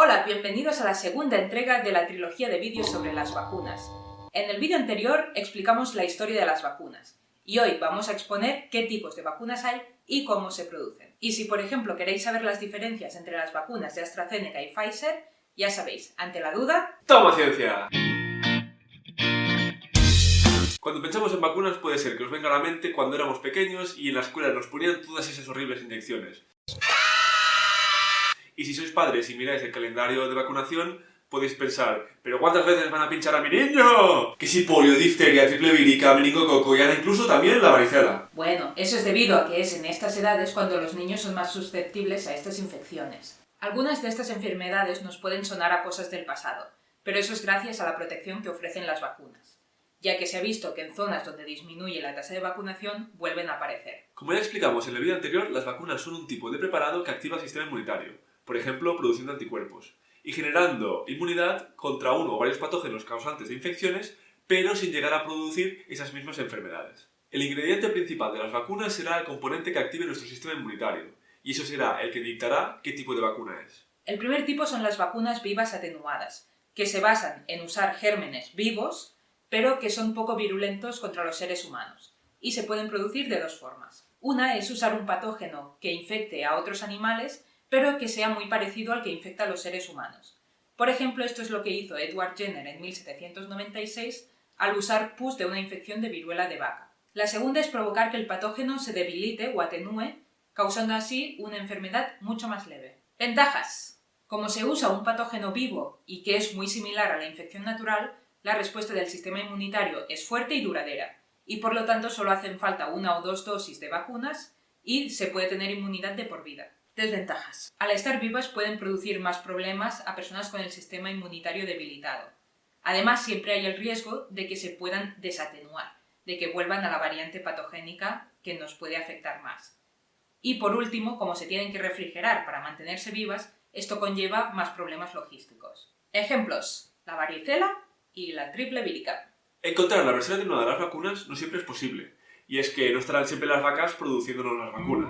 Hola, bienvenidos a la segunda entrega de la trilogía de vídeos sobre las vacunas. En el vídeo anterior explicamos la historia de las vacunas y hoy vamos a exponer qué tipos de vacunas hay y cómo se producen. Y si por ejemplo queréis saber las diferencias entre las vacunas de AstraZeneca y Pfizer, ya sabéis, ante la duda... ¡Toma ciencia! Cuando pensamos en vacunas puede ser que os venga a la mente cuando éramos pequeños y en la escuela nos ponían todas esas horribles inyecciones. Y si sois padres y miráis el calendario de vacunación, podéis pensar, ¿pero cuántas veces van a pinchar a mi niño? Que si polio, difteria, triple vírica, meningococo y ahora incluso también la varicela. Bueno, eso es debido a que es en estas edades cuando los niños son más susceptibles a estas infecciones. Algunas de estas enfermedades nos pueden sonar a cosas del pasado, pero eso es gracias a la protección que ofrecen las vacunas, ya que se ha visto que en zonas donde disminuye la tasa de vacunación vuelven a aparecer. Como ya explicamos en el vídeo anterior, las vacunas son un tipo de preparado que activa el sistema inmunitario, por ejemplo, produciendo anticuerpos, y generando inmunidad contra uno o varios patógenos causantes de infecciones, pero sin llegar a producir esas mismas enfermedades. El ingrediente principal de las vacunas será el componente que active nuestro sistema inmunitario, y eso será el que dictará qué tipo de vacuna es. El primer tipo son las vacunas vivas atenuadas, que se basan en usar gérmenes vivos, pero que son poco virulentos contra los seres humanos, y se pueden producir de dos formas. Una es usar un patógeno que infecte a otros animales, pero que sea muy parecido al que infecta a los seres humanos. Por ejemplo, esto es lo que hizo Edward Jenner en 1796 al usar pus de una infección de viruela de vaca. La segunda es provocar que el patógeno se debilite o atenúe, causando así una enfermedad mucho más leve. Ventajas. Como se usa un patógeno vivo y que es muy similar a la infección natural, la respuesta del sistema inmunitario es fuerte y duradera, y por lo tanto solo hacen falta una o dos dosis de vacunas y se puede tener inmunidad de por vida. Desventajas. Al estar vivas pueden producir más problemas a personas con el sistema inmunitario debilitado. Además, siempre hay el riesgo de que se puedan desatenuar, de que vuelvan a la variante patogénica que nos puede afectar más. Y por último, como se tienen que refrigerar para mantenerse vivas, esto conlleva más problemas logísticos. Ejemplos: la varicela y la triple vírica. Encontrar la versión atenuada de las vacunas no siempre es posible, y es que no estarán siempre las vacas produciéndonos las vacunas.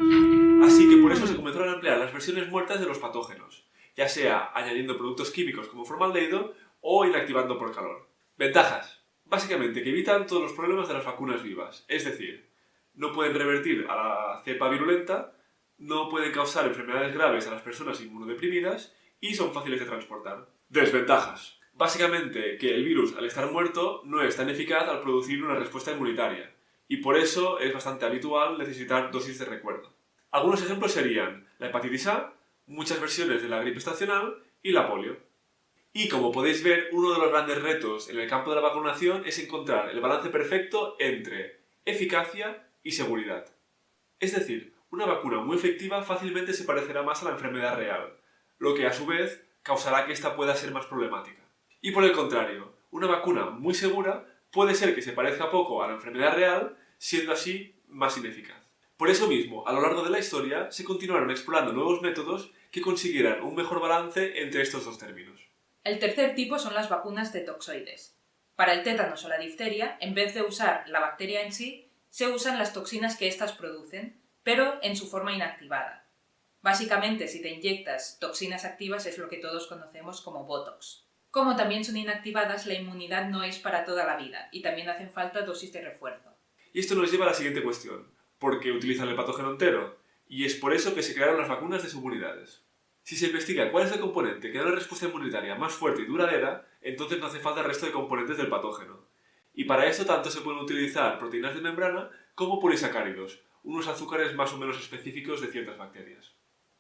Así que por eso se comenzaron a emplear las versiones muertas de los patógenos, ya sea añadiendo productos químicos como formaldehído o inactivando por calor. Ventajas. Básicamente que evitan todos los problemas de las vacunas vivas, es decir, no pueden revertir a la cepa virulenta, no pueden causar enfermedades graves a las personas inmunodeprimidas y son fáciles de transportar. Desventajas. Básicamente que el virus, al estar muerto, no es tan eficaz al producir una respuesta inmunitaria, y por eso es bastante habitual necesitar dosis de recuerdo. Algunos ejemplos serían la hepatitis A, muchas versiones de la gripe estacional y la polio. Y como podéis ver, uno de los grandes retos en el campo de la vacunación es encontrar el balance perfecto entre eficacia y seguridad. Es decir, una vacuna muy efectiva fácilmente se parecerá más a la enfermedad real, lo que a su vez causará que esta pueda ser más problemática. Y por el contrario, una vacuna muy segura puede ser que se parezca poco a la enfermedad real, siendo así más ineficaz. Por eso mismo, a lo largo de la historia, se continuaron explorando nuevos métodos que consiguieran un mejor balance entre estos dos términos. El tercer tipo son las vacunas de toxoides. Para el tétanos o la difteria, en vez de usar la bacteria en sí, se usan las toxinas que éstas producen, pero en su forma inactivada. Básicamente, si te inyectas toxinas activas es lo que todos conocemos como Botox. Como también son inactivadas, la inmunidad no es para toda la vida y también hacen falta dosis de refuerzo. Y esto nos lleva a la siguiente cuestión. ¿Por qué utilizan el patógeno entero? Y es por eso que se crearon las vacunas de subunidades. Si se investiga cuál es el componente que da una respuesta inmunitaria más fuerte y duradera, entonces no hace falta el resto de componentes del patógeno. Y para eso tanto se pueden utilizar proteínas de membrana como polisacáridos, unos azúcares más o menos específicos de ciertas bacterias.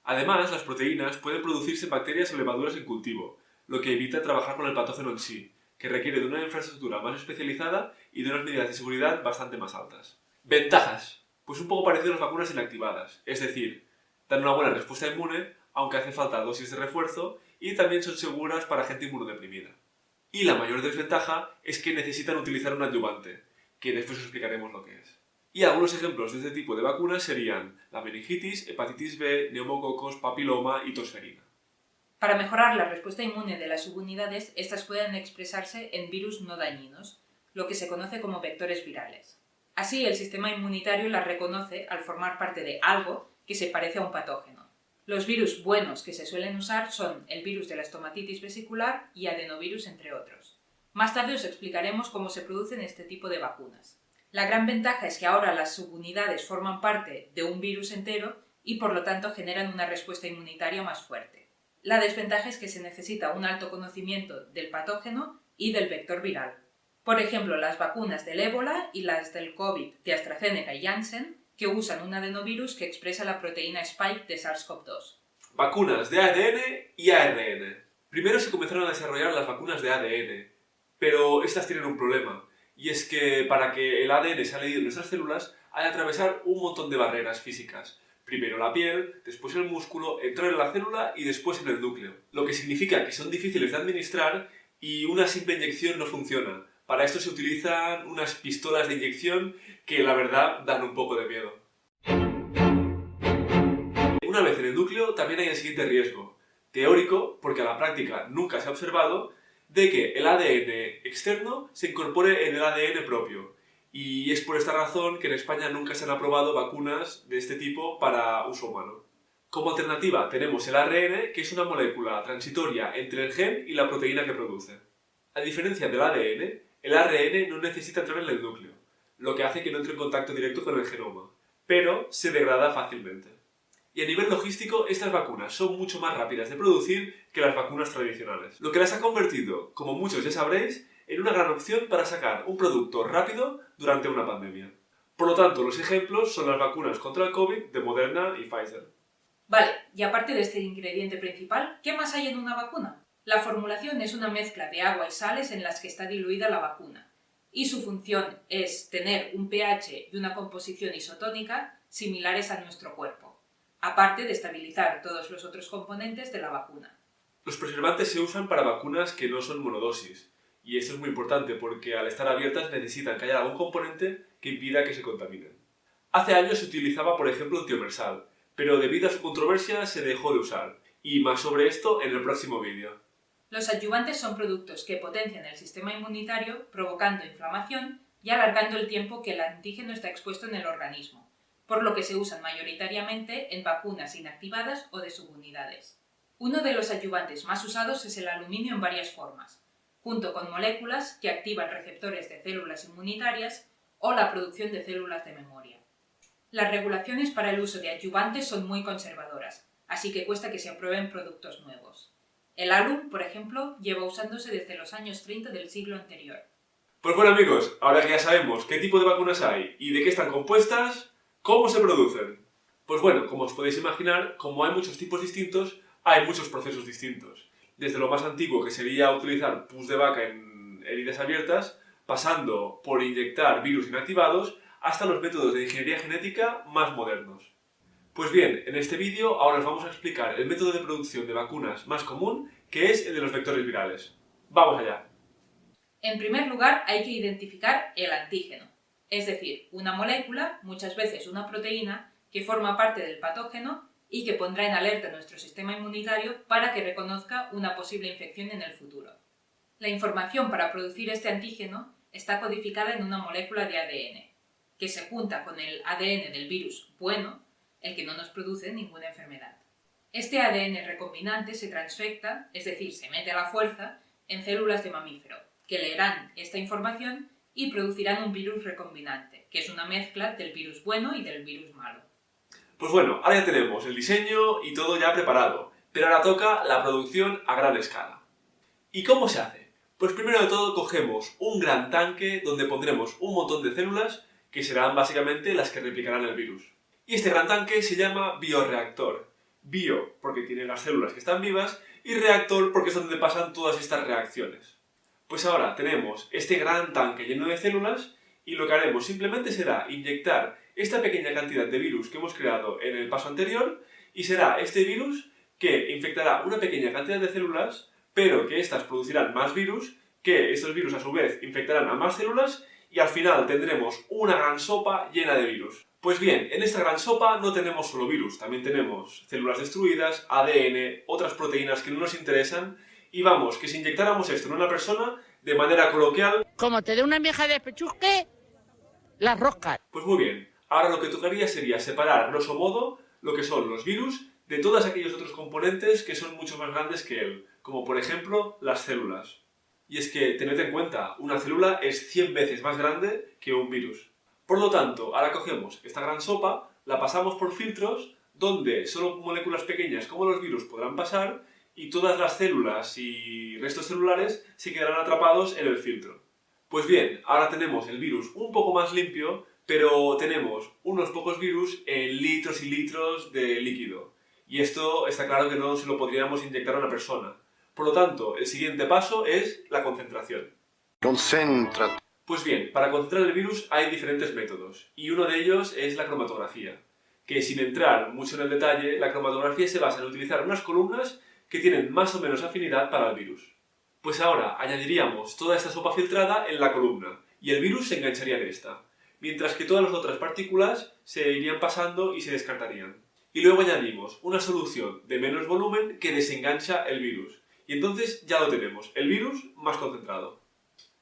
Además, las proteínas pueden producirse en bacterias o levaduras en cultivo, lo que evita trabajar con el patógeno en sí, que requiere de una infraestructura más especializada y de unas medidas de seguridad bastante más altas. Ventajas. Pues un poco parecido a las vacunas inactivadas, es decir, dan una buena respuesta inmune, aunque hace falta dosis de refuerzo, y también son seguras para gente inmunodeprimida. Y la mayor desventaja es que necesitan utilizar un adyuvante, que después os explicaremos lo que es. Y algunos ejemplos de este tipo de vacunas serían la meningitis, hepatitis B, neumococos, papiloma y tosferina. Para mejorar la respuesta inmune de las subunidades, estas pueden expresarse en virus no dañinos, lo que se conoce como vectores virales. Así, el sistema inmunitario las reconoce al formar parte de algo que se parece a un patógeno. Los virus buenos que se suelen usar son el virus de la estomatitis vesicular y adenovirus, entre otros. Más tarde os explicaremos cómo se producen este tipo de vacunas. La gran ventaja es que ahora las subunidades forman parte de un virus entero y por lo tanto generan una respuesta inmunitaria más fuerte. La desventaja es que se necesita un alto conocimiento del patógeno y del vector viral. Por ejemplo, las vacunas del ébola y las del COVID de AstraZeneca y Janssen, que usan un adenovirus que expresa la proteína Spike de SARS-CoV-2. Vacunas de ADN y ARN. Primero se comenzaron a desarrollar las vacunas de ADN, pero estas tienen un problema, y es que para que el ADN sea leído en nuestras células hay que atravesar un montón de barreras físicas. Primero la piel, después el músculo, entrar en la célula y después en el núcleo. Lo que significa que son difíciles de administrar y una simple inyección no funciona. Para esto se utilizan unas pistolas de inyección que la verdad dan un poco de miedo. Una vez en el núcleo también hay el siguiente riesgo, teórico, porque a la práctica nunca se ha observado, de que el ADN externo se incorpore en el ADN propio. Y es por esta razón que en España nunca se han aprobado vacunas de este tipo para uso humano. Como alternativa tenemos el ARN, que es una molécula transitoria entre el gen y la proteína que produce. A diferencia del ADN, el ARN no necesita entrar en el núcleo, lo que hace que no entre en contacto directo con el genoma, pero se degrada fácilmente. Y a nivel logístico, estas vacunas son mucho más rápidas de producir que las vacunas tradicionales, lo que las ha convertido, como muchos ya sabréis, en una gran opción para sacar un producto rápido durante una pandemia. Por lo tanto, los ejemplos son las vacunas contra el COVID de Moderna y Pfizer. Vale, y aparte de este ingrediente principal, ¿qué más hay en una vacuna? La formulación es una mezcla de agua y sales en las que está diluida la vacuna, y su función es tener un pH y una composición isotónica similares a nuestro cuerpo, aparte de estabilizar todos los otros componentes de la vacuna. Los preservantes se usan para vacunas que no son monodosis, y esto es muy importante porque al estar abiertas necesitan que haya algún componente que impida que se contaminen. Hace años se utilizaba, por ejemplo, el tiomersal, pero debido a su controversia se dejó de usar, y más sobre esto en el próximo vídeo. Los adyuvantes son productos que potencian el sistema inmunitario, provocando inflamación y alargando el tiempo que el antígeno está expuesto en el organismo, por lo que se usan mayoritariamente en vacunas inactivadas o de subunidades. Uno de los adyuvantes más usados es el aluminio en varias formas, junto con moléculas que activan receptores de células inmunitarias o la producción de células de memoria. Las regulaciones para el uso de adyuvantes son muy conservadoras, así que cuesta que se aprueben productos nuevos. El alum, por ejemplo, lleva usándose desde los años 30 del siglo anterior. Pues bueno amigos, ahora que ya sabemos qué tipo de vacunas hay y de qué están compuestas, ¿cómo se producen? Pues bueno, como os podéis imaginar, como hay muchos tipos distintos, hay muchos procesos distintos. Desde lo más antiguo, que sería utilizar pus de vaca en heridas abiertas, pasando por inyectar virus inactivados, hasta los métodos de ingeniería genética más modernos. Pues bien, en este vídeo ahora os vamos a explicar el método de producción de vacunas más común, que es el de los vectores virales. ¡Vamos allá! En primer lugar, hay que identificar el antígeno, es decir, una molécula, muchas veces una proteína, que forma parte del patógeno y que pondrá en alerta a nuestro sistema inmunitario para que reconozca una posible infección en el futuro. La información para producir este antígeno está codificada en una molécula de ADN, que se junta con el ADN del virus bueno, el que no nos produce ninguna enfermedad. Este ADN recombinante se transfecta, es decir, se mete a la fuerza, en células de mamífero, que leerán esta información y producirán un virus recombinante, que es una mezcla del virus bueno y del virus malo. Pues bueno, ahora ya tenemos el diseño y todo ya preparado, pero ahora toca la producción a gran escala. ¿Y cómo se hace? Pues primero de todo cogemos un gran tanque donde pondremos un montón de células que serán básicamente las que replicarán el virus. Y este gran tanque se llama bioreactor. Bio porque tiene las células que están vivas y reactor porque es donde pasan todas estas reacciones. Pues ahora tenemos este gran tanque lleno de células y lo que haremos simplemente será inyectar esta pequeña cantidad de virus que hemos creado en el paso anterior y será este virus que infectará una pequeña cantidad de células, pero que éstas producirán más virus, que estos virus a su vez infectarán a más células y al final tendremos una gran sopa llena de virus. Pues bien, en esta gran sopa no tenemos solo virus, también tenemos células destruidas, ADN, otras proteínas que no nos interesan y vamos, que si inyectáramos esto en una persona, de manera coloquial... Como te dé una vieja de pechusque, las roscas. Pues muy bien, ahora lo que tocaría sería separar, grosso modo, lo que son los virus de todos aquellos otros componentes que son mucho más grandes que él, como por ejemplo las células. Y es que, tened en cuenta, una célula es 100 veces más grande que un virus. Por lo tanto, ahora cogemos esta gran sopa, la pasamos por filtros donde solo moléculas pequeñas como los virus podrán pasar y todas las células y restos celulares se quedarán atrapados en el filtro. Pues bien, ahora tenemos el virus un poco más limpio, pero tenemos unos pocos virus en litros y litros de líquido. Y esto está claro que no se lo podríamos inyectar a una persona. Por lo tanto, el siguiente paso es la concentración. Concéntrate. Pues bien, para concentrar el virus hay diferentes métodos, y uno de ellos es la cromatografía, que sin entrar mucho en el detalle, la cromatografía se basa en utilizar unas columnas que tienen más o menos afinidad para el virus. Pues ahora añadiríamos toda esta sopa filtrada en la columna, y el virus se engancharía en esta, mientras que todas las otras partículas se irían pasando y se descartarían. Y luego añadimos una solución de menos volumen que desengancha el virus, y entonces ya lo tenemos, el virus más concentrado.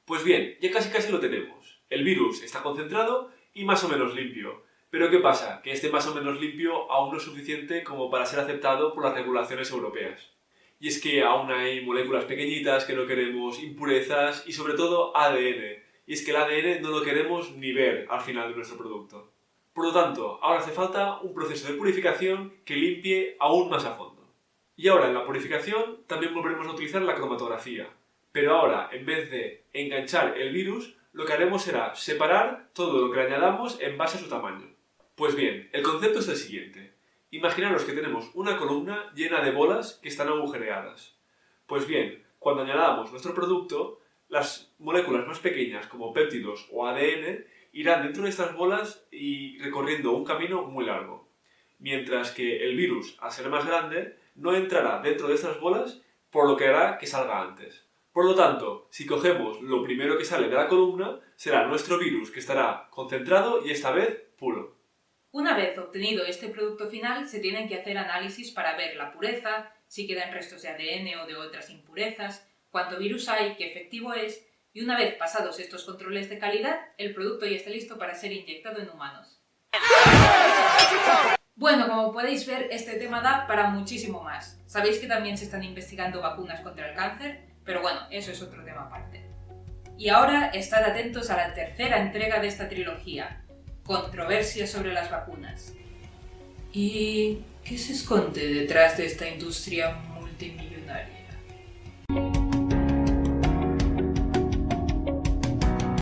Pues bien, ya casi lo tenemos. El virus está concentrado y más o menos limpio. Pero ¿qué pasa? Que este más o menos limpio aún no es suficiente como para ser aceptado por las regulaciones europeas. Y es que aún hay moléculas pequeñitas que no queremos, impurezas y sobre todo ADN. Y es que el ADN no lo queremos ni ver al final de nuestro producto. Por lo tanto, ahora hace falta un proceso de purificación que limpie aún más a fondo. Y ahora en la purificación también volveremos a utilizar la cromatografía. Pero ahora, en vez de enganchar el virus, lo que haremos será separar todo lo que le añadamos en base a su tamaño. Pues bien, el concepto es el siguiente. Imaginaros que tenemos una columna llena de bolas que están agujereadas. Pues bien, cuando añadamos nuestro producto, las moléculas más pequeñas como péptidos o ADN irán dentro de estas bolas y recorriendo un camino muy largo. Mientras que el virus, al ser más grande, no entrará dentro de estas bolas, por lo que hará que salga antes. Por lo tanto, si cogemos lo primero que sale de la columna, será nuestro virus que estará concentrado y esta vez puro. Una vez obtenido este producto final, se tienen que hacer análisis para ver la pureza, si quedan restos de ADN o de otras impurezas, cuánto virus hay, qué efectivo es, y una vez pasados estos controles de calidad, el producto ya está listo para ser inyectado en humanos. Bueno, como podéis ver, este tema da para muchísimo más. Sabéis que también se están investigando vacunas contra el cáncer, pero bueno, eso es otro tema aparte. Y ahora estad atentos a la tercera entrega de esta trilogía, Controversia sobre las vacunas. ¿Y qué se esconde detrás de esta industria multimillonaria?